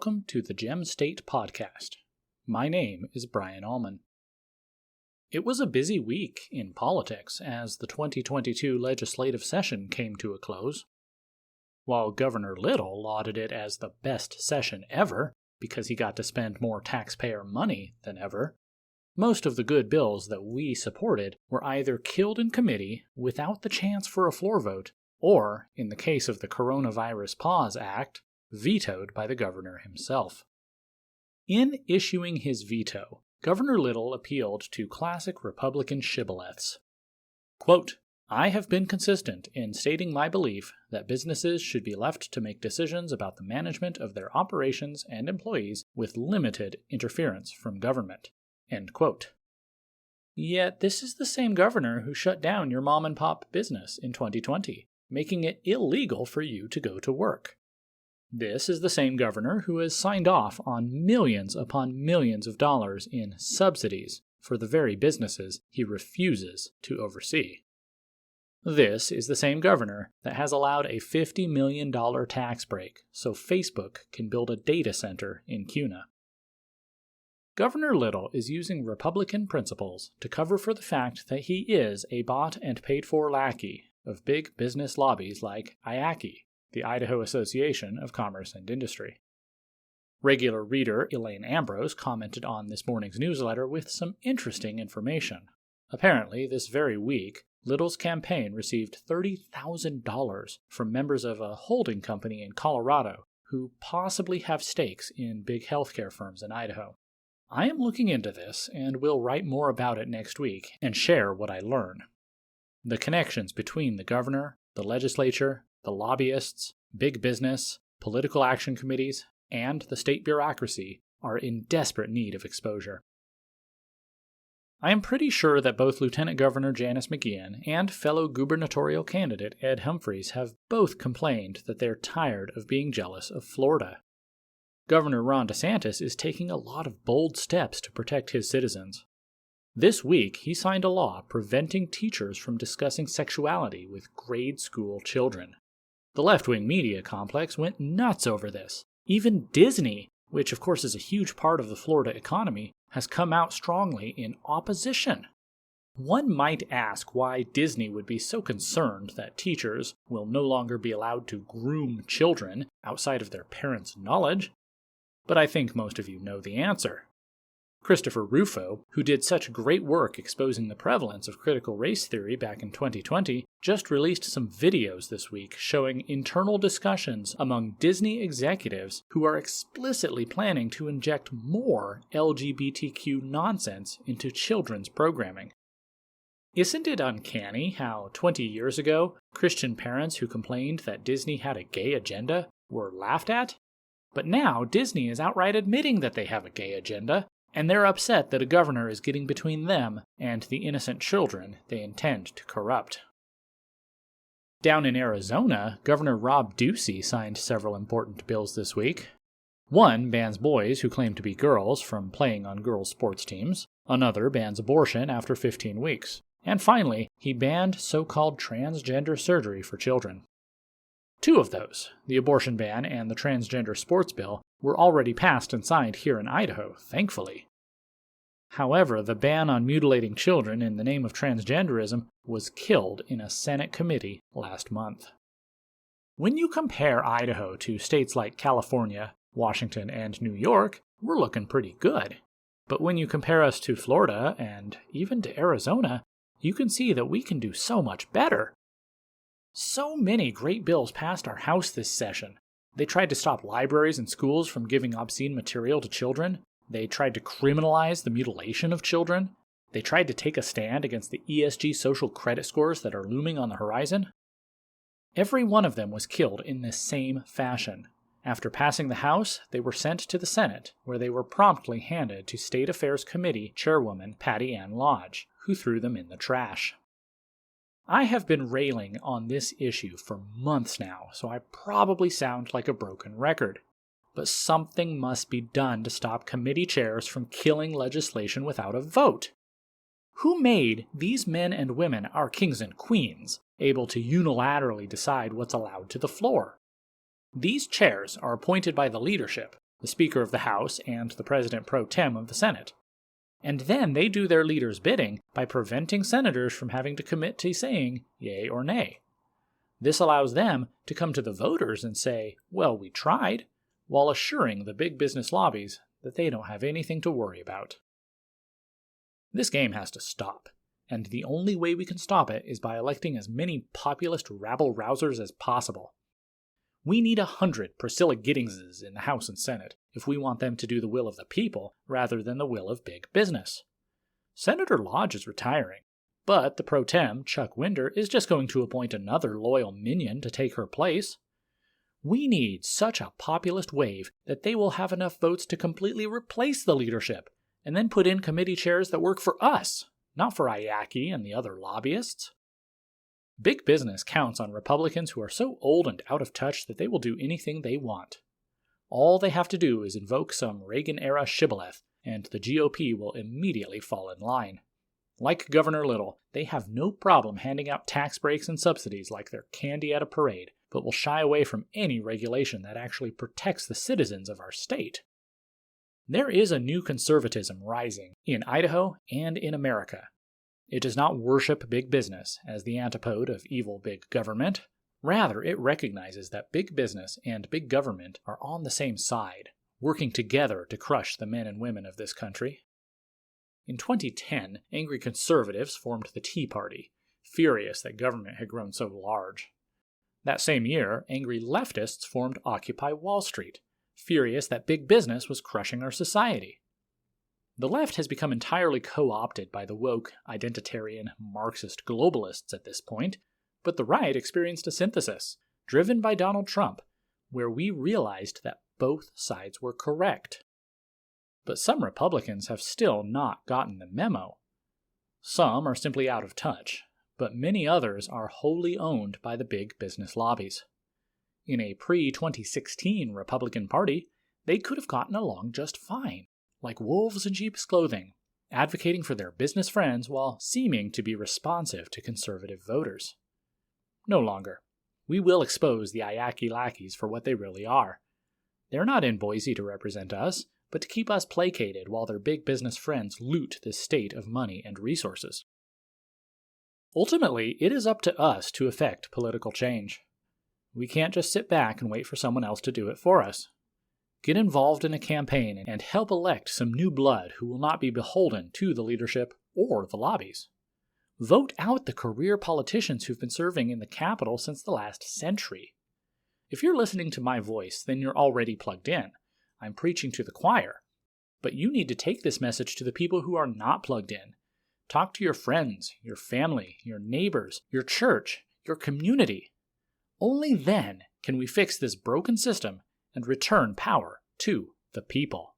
welcome to the Gem State Podcast. My name is Brian Allman. It was a busy week in politics as the 2022 legislative session came to a close. While Governor Little lauded it as the best session ever because he got to spend more taxpayer money than ever, most of the good bills that we supported were either killed in committee without the chance for a floor vote, or, in the case of the Coronavirus Pause Act, vetoed by the governor himself. In issuing his veto, Governor Little appealed to classic Republican shibboleths. Quote, "I have been consistent in stating my belief that businesses should be left to make decisions about the management of their operations and employees with limited interference from government." End quote. Yet this is the same governor who shut down your mom-and-pop business in 2020, making it illegal for you to go to work. This is the same governor who has signed off on millions upon millions of dollars in subsidies for the very businesses he refuses to oversee. This is the same governor that has allowed a $50 million tax break so Facebook can build a data center in Kuna. Governor Little is using Republican principles to cover for the fact that he is a bought and paid-for lackey of big business lobbies like IACI, the Idaho Association of Commerce and Industry. Regular reader Elaine Ambrose commented on this morning's newsletter with some interesting information. Apparently, this very week, Little's campaign received $30,000 from members of a holding company in Colorado who possibly have stakes in big healthcare firms in Idaho. I am looking into this and will write more about it next week and share what I learn. The connections between the governor, the legislature, the lobbyists, big business, political action committees, and the state bureaucracy are in desperate need of exposure. I am pretty sure that both Lieutenant Governor Janice McGeachin and fellow gubernatorial candidate Ed Humphreys have both complained that they're tired of being jealous of Florida. Governor Ron DeSantis is taking a lot of bold steps to protect his citizens. This week, he signed a law preventing teachers from discussing sexuality with grade school children. The left-wing media complex went nuts over this. Even Disney, which of course is a huge part of the Florida economy, has come out strongly in opposition. One might ask why Disney would be so concerned that teachers will no longer be allowed to groom children outside of their parents' knowledge. But I think most of you know the answer. Christopher Rufo, who did such great work exposing the prevalence of critical race theory back in 2020, just released some videos this week showing internal discussions among Disney executives who are explicitly planning to inject more LGBTQ nonsense into children's programming. Isn't it uncanny how 20 years ago, Christian parents who complained that Disney had a gay agenda were laughed at? But now Disney is outright admitting that they have a gay agenda, and they're upset that a governor is getting between them and the innocent children they intend to corrupt. Down in Arizona, Governor Rob Ducey signed several important bills this week. One bans boys who claim to be girls from playing on girls' sports teams. Another bans abortion after 15 weeks. And finally, he banned so-called transgender surgery for children. Two of those, the abortion ban and the transgender sports bill, were already passed and signed here in Idaho, thankfully. However, the ban on mutilating children in the name of transgenderism was killed in a Senate committee last month. When you compare Idaho to states like California, Washington, and New York, we're looking pretty good. But when you compare us to Florida and even to Arizona, you can see that we can do so much better. So many great bills passed our House this session. They tried to stop libraries and schools from giving obscene material to children. They tried to criminalize the mutilation of children. They tried to take a stand against the ESG social credit scores that are looming on the horizon. Every one of them was killed in this same fashion. After passing the House, they were sent to the Senate, where they were promptly handed to State Affairs Committee Chairwoman Patty Ann Lodge, who threw them in the trash. I have been railing on this issue for months now, so I probably sound like a broken record. But something must be done to stop committee chairs from killing legislation without a vote. Who made these men and women, our kings and queens, able to unilaterally decide what's allowed to the floor? These chairs are appointed by the leadership, the Speaker of the House and the President pro tem of the Senate. And then they do their leader's bidding by preventing senators from having to commit to saying yay or nay. This allows them to come to the voters and say, well, we tried, while assuring the big business lobbies that they don't have anything to worry about. This game has to stop, and the only way we can stop it is by electing as many populist rabble-rousers as possible. We need 100 Priscilla Giddingses in the House and Senate if we want them to do the will of the people rather than the will of big business. Senator Lodge is retiring, but the pro tem, Chuck Winder, is just going to appoint another loyal minion to take her place. We need such a populist wave that they will have enough votes to completely replace the leadership, and then put in committee chairs that work for us, not for IACI and the other lobbyists. Big business counts on Republicans who are so old and out of touch that they will do anything they want. All they have to do is invoke some Reagan-era shibboleth, and the GOP will immediately fall in line. Like Governor Little, they have no problem handing out tax breaks and subsidies like they're candy at a parade, but will shy away from any regulation that actually protects the citizens of our state. There is a new conservatism rising in Idaho and in America. It does not worship big business as the antipode of evil big government. Rather, it recognizes that big business and big government are on the same side, working together to crush the men and women of this country. In 2010, angry conservatives formed the Tea Party, furious that government had grown so large. That same year, angry leftists formed Occupy Wall Street, furious that big business was crushing our society. The left has become entirely co-opted by the woke, identitarian, Marxist globalists at this point, but the right experienced a synthesis, driven by Donald Trump, where we realized that both sides were correct. But some Republicans have still not gotten the memo. Some are simply out of touch, but many others are wholly owned by the big business lobbies. In a pre-2016 Republican Party, they could have gotten along just fine, like wolves in sheep's clothing, advocating for their business friends while seeming to be responsive to conservative voters. No longer. We will expose the IACI lackeys for what they really are. They're not in Boise to represent us, but to keep us placated while their big business friends loot this state of money and resources. Ultimately, it is up to us to effect political change. We can't just sit back and wait for someone else to do it for us. Get involved in a campaign and help elect some new blood who will not be beholden to the leadership or the lobbies. Vote out the career politicians who've been serving in the Capitol since the last century. If you're listening to my voice, then you're already plugged in. I'm preaching to the choir. But you need to take this message to the people who are not plugged in. Talk to your friends, your family, your neighbors, your church, your community. Only then can we fix this broken system and return power to the people.